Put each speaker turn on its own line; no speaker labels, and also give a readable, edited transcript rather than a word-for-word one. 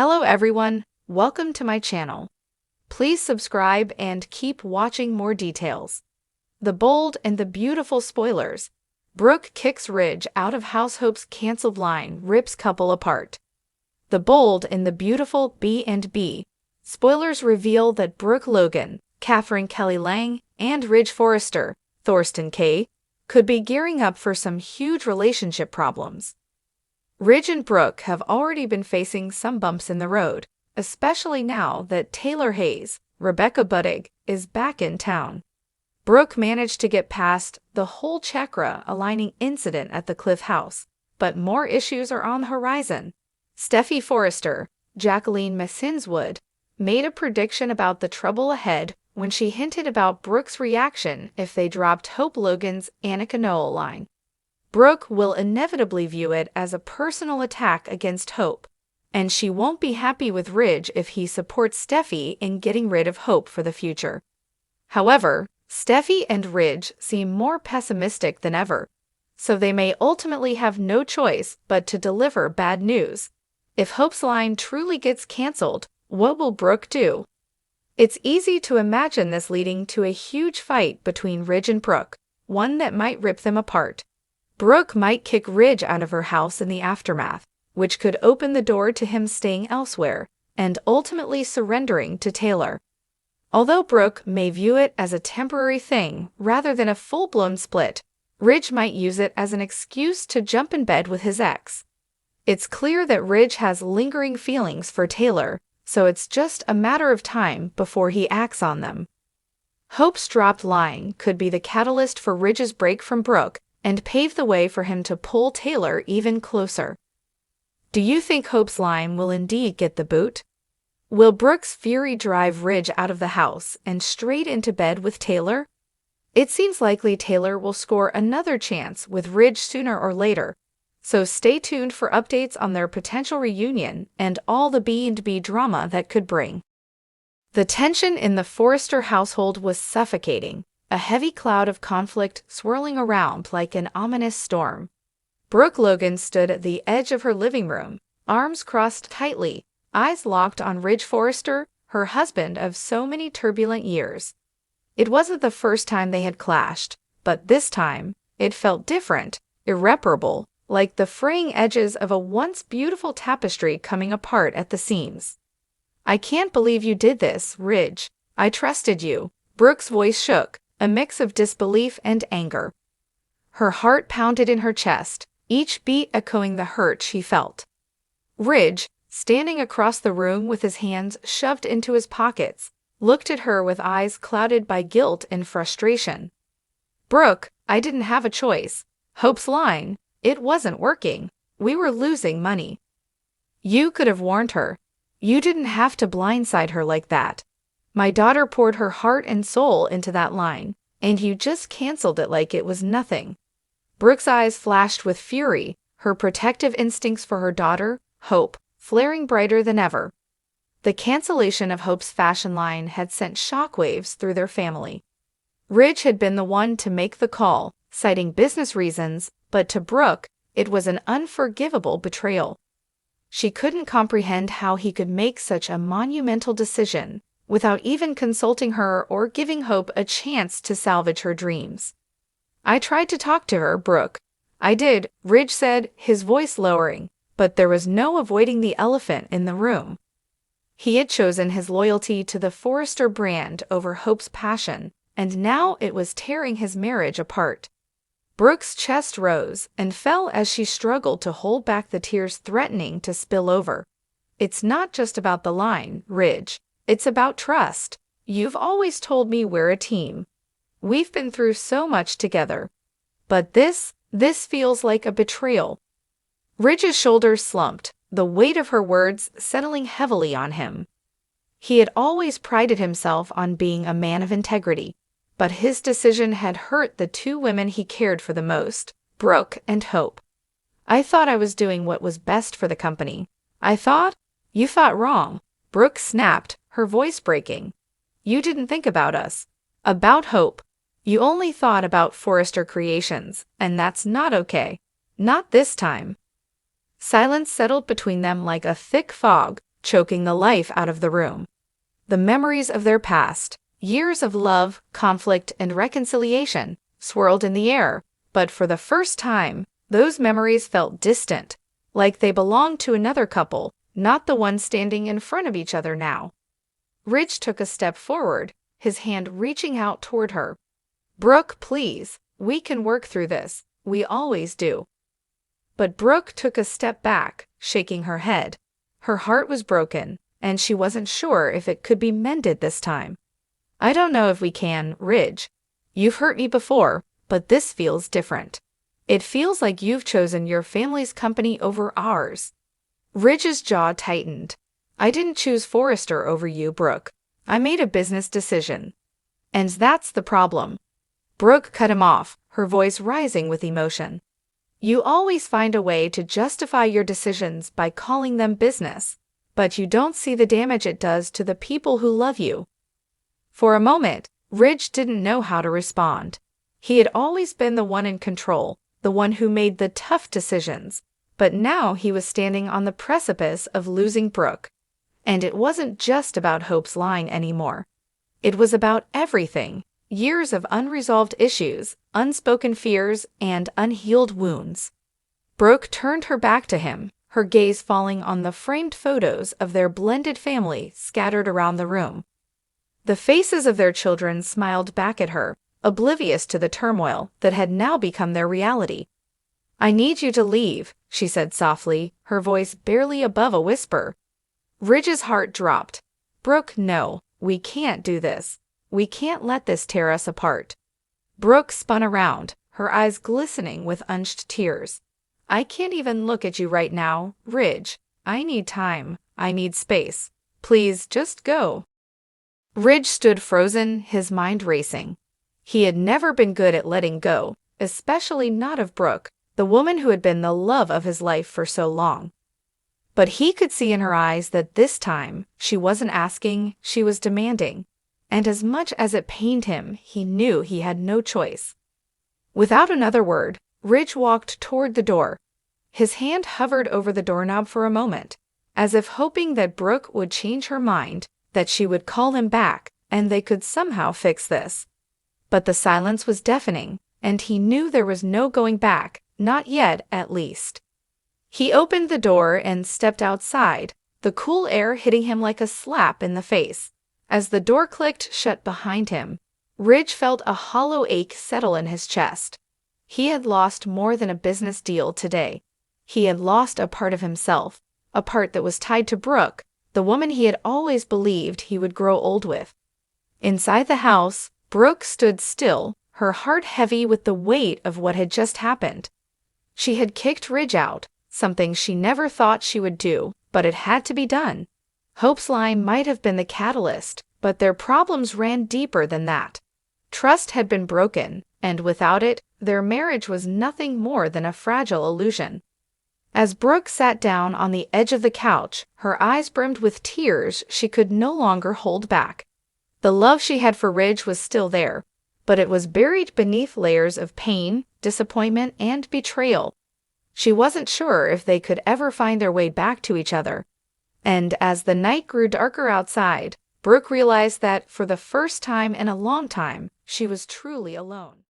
Hello everyone, welcome to my channel. Please subscribe and keep watching more details. The bold and the beautiful spoilers. Brooke kicks Ridge out of House. Hope's cancelled line rips couple apart. The bold and the beautiful B&B. Spoilers reveal that Brooke Logan, Catherine Kelly Lang, and Ridge Forrester, Thorsten K., could be gearing up for some huge relationship problems. Ridge and Brooke have already been facing some bumps in the road, especially now that Taylor Hayes, Rebecca Budig, is back in town. Brooke managed to get past the whole chakra aligning incident at the Cliff House, but more issues are on the horizon. Steffi Forrester, Jacqueline Messinswood, made a prediction about the trouble ahead when she hinted about Brooke's reaction if they dropped Hope Logan's Annika Noel line. Brooke will inevitably view it as a personal attack against Hope, and she won't be happy with Ridge if he supports Steffi in getting rid of Hope for the future. However, Steffi and Ridge seem more pessimistic than ever, so they may ultimately have no choice but to deliver bad news. If Hope's line truly gets cancelled, what will Brooke do? It's easy to imagine this leading to a huge fight between Ridge and Brooke, one that might rip them apart. Brooke might kick Ridge out of her house in the aftermath, which could open the door to him staying elsewhere and ultimately surrendering to Taylor. Although Brooke may view it as a temporary thing rather than a full-blown split, Ridge might use it as an excuse to jump in bed with his ex. It's clear that Ridge has lingering feelings for Taylor, so it's just a matter of time before he acts on them. Hope's dropped line could be the catalyst for Ridge's break from Brooke and pave the way for him to pull Taylor even closer. Do you think Hope's line will indeed get the boot? Will Brooke's fury drive Ridge out of the house and straight into bed with Taylor? It seems likely Taylor will score another chance with Ridge sooner or later, so stay tuned for updates on their potential reunion and all the B&B drama that could bring. The tension in the Forrester household was suffocating, a heavy cloud of conflict swirling around like an ominous storm. Brooke Logan stood at the edge of her living room, arms crossed tightly, eyes locked on Ridge Forrester, her husband of so many turbulent years. It wasn't the first time they had clashed, but this time, it felt different, irreparable, like the fraying edges of a once beautiful tapestry coming apart at the seams. "I can't believe you did this, Ridge. I trusted you." Brooke's voice shook, a mix of disbelief and anger. Her heart pounded in her chest, each beat echoing the hurt she felt. Ridge, standing across the room with his hands shoved into his pockets, looked at her with eyes clouded by guilt and frustration. "Brooke, I didn't have a choice. Hope's line, it wasn't working. We were losing money. You could have warned her. You didn't have to blindside her like that. My daughter poured her heart and soul into that line, and you just canceled it like it was nothing." Brooke's eyes flashed with fury, her protective instincts for her daughter, Hope, flaring brighter than ever. The cancellation of Hope's fashion line had sent shockwaves through their family. Ridge had been the one to make the call, citing business reasons, but to Brooke, it was an unforgivable betrayal. She couldn't comprehend how he could make such a monumental decision without even consulting her or giving Hope a chance to salvage her dreams. "I tried to talk to her, Brooke. I did," Ridge said, his voice lowering, but there was no avoiding the elephant in the room. He had chosen his loyalty to the Forrester brand over Hope's passion, and now it was tearing his marriage apart. Brooke's chest rose and fell as she struggled to hold back the tears threatening to spill over. "It's not just about the line, Ridge. It's about trust. You've always told me we're a team. We've been through so much together. But this feels like a betrayal." Ridge's shoulders slumped, the weight of her words settling heavily on him. He had always prided himself on being a man of integrity, but his decision had hurt the two women he cared for the most, Brooke and Hope. "I thought I was doing what was best for the company. You thought wrong," Brooke snapped, her voice breaking. "You didn't think about us. About Hope. You only thought about Forrester Creations, and that's not okay. Not this time." Silence settled between them like a thick fog, choking the life out of the room. The memories of their past, years of love, conflict, and reconciliation, swirled in the air, but for the first time, those memories felt distant, like they belonged to another couple, not the one standing in front of each other now. Ridge took a step forward, his hand reaching out toward her. "Brooke, please, we can work through this, we always do." But Brooke took a step back, shaking her head. Her heart was broken, and she wasn't sure if it could be mended this time. "I don't know if we can, Ridge. You've hurt me before, but this feels different. It feels like you've chosen your family's company over ours." Ridge's jaw tightened. "I didn't choose Forrester over you, Brooke. I made a business decision. And that's the problem." Brooke cut him off, her voice rising with emotion. "You always find a way to justify your decisions by calling them business, but you don't see the damage it does to the people who love you." For a moment, Ridge didn't know how to respond. He had always been the one in control, the one who made the tough decisions, but now he was standing on the precipice of losing Brooke. And it wasn't just about Hope's line anymore. It was about everything. Years of unresolved issues, unspoken fears, and unhealed wounds. Brooke turned her back to him, her gaze falling on the framed photos of their blended family scattered around the room. The faces of their children smiled back at her, oblivious to the turmoil that had now become their reality. "I need you to leave," she said softly, her voice barely above a whisper. Ridge's heart dropped. "Brooke, no, we can't do this. We can't let this tear us apart." Brooke spun around, her eyes glistening with unshed tears. "I can't even look at you right now, Ridge. I need time. I need space. Please, just go." Ridge stood frozen, his mind racing. He had never been good at letting go, especially not of Brooke, the woman who had been the love of his life for so long. But he could see in her eyes that this time, she wasn't asking, she was demanding. And as much as it pained him, he knew he had no choice. Without another word, Ridge walked toward the door. His hand hovered over the doorknob for a moment, as if hoping that Brooke would change her mind, that she would call him back, and they could somehow fix this. But the silence was deafening, and he knew there was no going back, not yet at least. He opened the door and stepped outside, the cool air hitting him like a slap in the face. As the door clicked shut behind him, Ridge felt a hollow ache settle in his chest. He had lost more than a business deal today. He had lost a part of himself, a part that was tied to Brooke, the woman he had always believed he would grow old with. Inside the house, Brooke stood still, her heart heavy with the weight of what had just happened. She had kicked Ridge out, something she never thought she would do, but it had to be done. Hope's line might have been the catalyst, but their problems ran deeper than that. Trust had been broken, and without it, their marriage was nothing more than a fragile illusion. As Brooke sat down on the edge of the couch, her eyes brimmed with tears she could no longer hold back. The love she had for Ridge was still there, but it was buried beneath layers of pain, disappointment, and betrayal. She wasn't sure if they could ever find their way back to each other. And as the night grew darker outside, Brooke realized that, for the first time in a long time, she was truly alone.